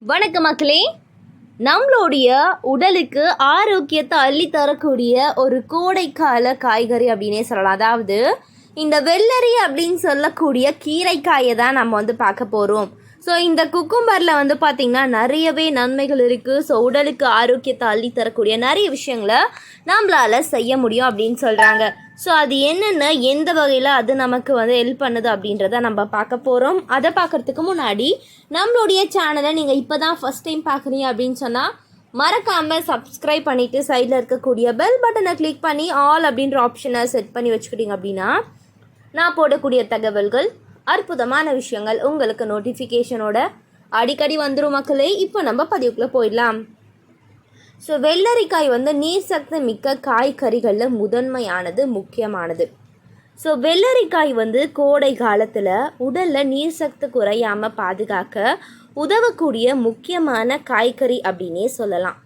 வணக்கம் மக்களே. நம்மளுடைய உடலுக்கு ஆரோக்கியத்தை அள்ளி தரக்கூடிய ஒரு கோடைக்கால காய்கறி அப்படின்னே சொல்லலாம். அதாவது இந்த வெள்ளரி அப்படின்னு சொல்லக்கூடிய கீரைக்காயை தான் நம்ம பார்க்க போகிறோம். ஸோ இந்த குக்கும்பரில் பார்த்திங்கன்னா நிறையவே நன்மைகள் இருக்குது. ஸோ உடலுக்கு ஆரோக்கியத்தை அள்ளி தரக்கூடிய நிறைய விஷயங்களை நம்மளால் செய்ய முடியும் அப்படின்னு சொல்கிறாங்க. ஸோ அது என்னென்ன, எந்த வகையில் அது நமக்கு ஹெல்ப் பண்ணுது அப்படின்றத நம்ம பார்க்க போகிறோம். அதை பார்க்குறதுக்கு முன்னாடி நம்மளுடைய சேனலை நீங்கள் இப்போ தான் ஃபஸ்ட் டைம் பார்க்குறீங்க அப்படின்னு சொன்னால் மறக்காமல் சப்ஸ்கிரைப் பண்ணிவிட்டு சைடில் இருக்கக்கூடிய பெல் பட்டனை கிளிக் பண்ணி ஆல் அப்படின்ற ஆப்ஷனை செட் பண்ணி வச்சுக்கிட்டிங்க அப்படின்னா நான் போடக்கூடிய தகவல்கள், அற்புதமான விஷயங்கள் உங்களுக்கு நோட்டிஃபிகேஷனோட அடிக்கடி வந்துடும் மக்களே. இப்போ நம்ம பதிவுக்குள்ளே போயிடலாம். ஸோ வெள்ளரிக்காய் நீர் சக்தி மிக்க காய்கறிகளில் முதன்மையானது, முக்கியமானது. ஸோ வெள்ளரிக்காய் கோடை காலத்தில் உடலில் நீர் சக்தி குறையாமல் பாதுகாக்க உதவக்கூடிய முக்கியமான காய்கறி அப்படின்னே சொல்லலாம்.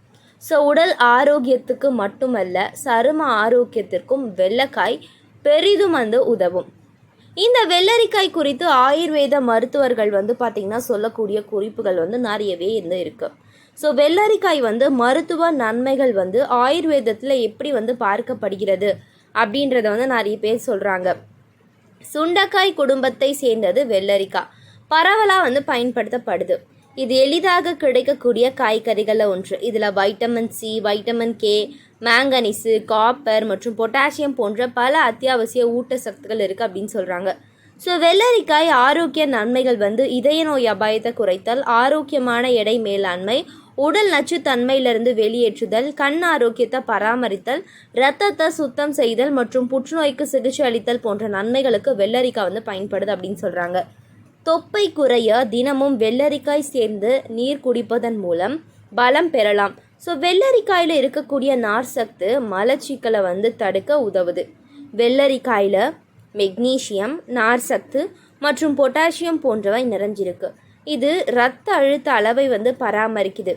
ஸோ உடல் ஆரோக்கியத்துக்கு மட்டுமல்ல, சரும ஆரோக்கியத்திற்கும் வெள்ளைக்காய் பெரிதும் உதவும். இந்த வெள்ளரிக்காய் குறித்து ஆயுர்வேத மருத்துவர்கள் பார்த்திங்கன்னா சொல்லக்கூடிய குறிப்புகள் நிறையவே இருக்குது. ஸோ வெள்ளரிக்காய் மருத்துவ நன்மைகள் ஆயுர்வேதத்தில் எப்படி பார்க்கப்படுகிறது அப்படின்றத நிறைய பேர் சொல்கிறாங்க. சுண்டைக்காய் குடும்பத்தை சேர்ந்தது வெள்ளரிக்காய். பரவலாக பயன்படுத்தப்படுது. இது எளிதாக கிடைக்கக்கூடிய காய்கறிகளில் ஒன்று. இதில் vitamin C, vitamin K, manganese, copper மற்றும் பொட்டாசியம் போன்ற பல அத்தியாவசிய ஊட்டச்சத்துக்கள் இருக்குது அப்படின்னு சொல்கிறாங்க. ஸோ வெள்ளரிக்காய் ஆரோக்கிய நன்மைகள் இதய நோய் அபாயத்தை குறைத்தல், ஆரோக்கியமான எடை மேலாண்மை, உடல் நச்சுத்தன்மையிலிருந்து வெளியேற்றுதல், கண் ஆரோக்கியத்தை பராமரித்தல், இரத்தத்தை சுத்தம் செய்தல் மற்றும் புற்றுநோய்க்கு சிகிச்சை அளித்தல் போன்ற நன்மைகளுக்கு வெள்ளரிக்காய் பயன்படுது அப்படின்னு சொல்கிறாங்க. தொப்பை குறைய தினமும் வெள்ளரிக்காய் சேர்ந்து நீர் குடிப்பதன் மூலம் பலம் பெறலாம். ஸோ வெள்ளரிக்காயில் இருக்கக்கூடிய நார் சத்து மலச்சிக்கலை தடுக்க உதவுது. வெள்ளரிக்காயில் மெக்னீசியம், நார் சத்து மற்றும் பொட்டாசியம் போன்றவை நிறைஞ்சிருக்கு. இது இரத்த அழுத்த அளவை பராமரிக்குது.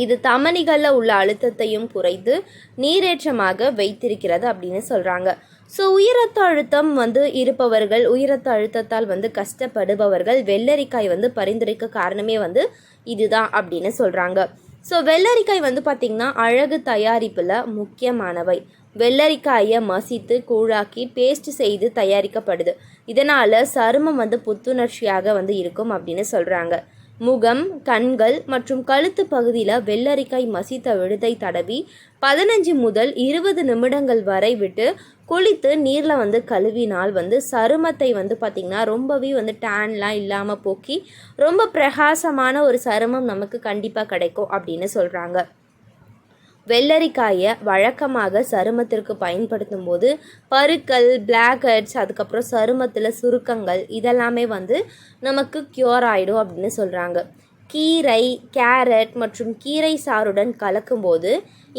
இது தமனிகளில் உள்ள அழுத்தத்தையும் குறைத்து நீரேற்றமாக வைத்திருக்கிறது அப்படின்னு சொல்கிறாங்க. ஸோ உயரத்த அழுத்தம் இருப்பவர்கள், உயரத்த அழுத்தத்தால் கஷ்டப்படுபவர்கள் வெள்ளரிக்காய் பரிந்துரைக்க காரணமே இதுதான் அப்படின்னு சொல்கிறாங்க. ஸோ வெள்ளரிக்காய் பார்த்திங்கன்னா அழகு தயாரிப்பில் முக்கியமானவை. வெள்ளரிக்காயை மசித்து கூழாக்கி பேஸ்ட் செய்து தயாரிக்கப்படுது. இதனால் சருமம் புத்துணர்ச்சியாக இருக்கும் அப்படின்னு சொல்கிறாங்க. முகம், கண்கள் மற்றும் கழுத்து பகுதியில் வெள்ளரிக்காய் மசித்த விழுதை தடவி 15 முதல் 20 நிமிடங்கள் வரை விட்டு குளித்து நீரில் கழுவினால் சருமத்தை பார்த்திங்கன்னா ரொம்பவே டேன்லாம் இல்லாமல் போக்கி ரொம்ப பிரகாசமான ஒரு சருமம் நமக்கு கண்டிப்பாக கிடைக்கும் அப்படின்னு சொல்கிறாங்க. வெள்ளரிக்காயை வழக்கமாக சருமத்திற்கு பயன்படுத்தும் போது பருக்கள், பிளாக் ஹெட்ஸ், அதுக்கப்புறம் சருமத்தில் சுருக்கங்கள் இதெல்லாமே நமக்கு க்யூர் ஆகிடும் அப்படின்னு சொல்கிறாங்க. கீரை, கேரட் மற்றும் கீரை சாறுடன் கலக்கும்போது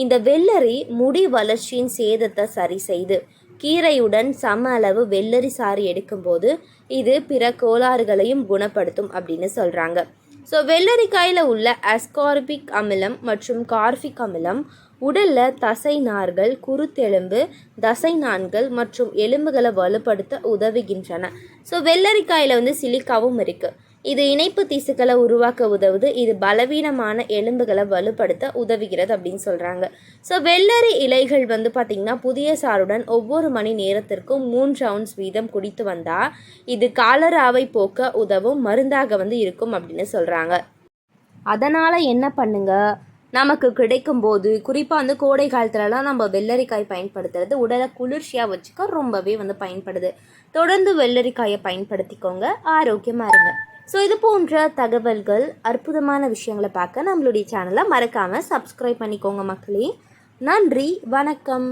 இந்த வெள்ளரி முடி வளர்ச்சியின் சேதத்தை சரி செய்து, கீரையுடன் சம அளவு வெள்ளரி சாறு எடுக்கும்போது இது பிற கோளாறுகளையும் குணப்படுத்தும் அப்படின்னு சொல்கிறாங்க. ஸோ வெள்ளரிக்காயில் உள்ள அஸ்கார்பிக் அமிலம் மற்றும் கார்பிக் அமிலம் உடலில் தசை நார்கள், குருத்தெலும்பு, தசை நாண்கள் மற்றும் எலும்புகளை வலுப்படுத்த உதவுகின்றன. ஸோ வெள்ளரிக்காயில் சிலிக்காவும் இருக்குது. இது இணைப்பு திசுக்களை உருவாக்க உதவுது. இது பலவீனமான எலும்புகளை வலுப்படுத்த உதவுகிறது அப்படின்னு சொல்கிறாங்க. ஸோ வெள்ளரி இலைகள் பார்த்திங்கன்னா புதிய சாறுடன் ஒவ்வொரு மணி நேரத்திற்கும் 3 ounce வீதம் குடித்து வந்தால் இது காலராவை போக்க உதவும் மருந்தாக இருக்கும் அப்படின்னு சொல்கிறாங்க. அதனால் என்ன பண்ணுங்க, நமக்கு கிடைக்கும் போது குறிப்பாக கோடை காலத்துலலாம் நம்ம வெள்ளரிக்காய் பயன்படுத்துறது உடலை குளிர்ச்சியாக வச்சுக்க ரொம்பவே பயன்படுது. தொடர்ந்து வெள்ளரிக்காயை பயன்படுத்திக்கோங்க, ஆரோக்கியமாக இருங்க. ஸோ இது போன்ற தகவல்கள், அற்புதமான விஷயங்களை பார்க்க நம்மளுடைய சேனலை மறக்காமல் சப்ஸ்கிரைப் பண்ணிக்கோங்க மக்களே. நன்றி, வணக்கம்.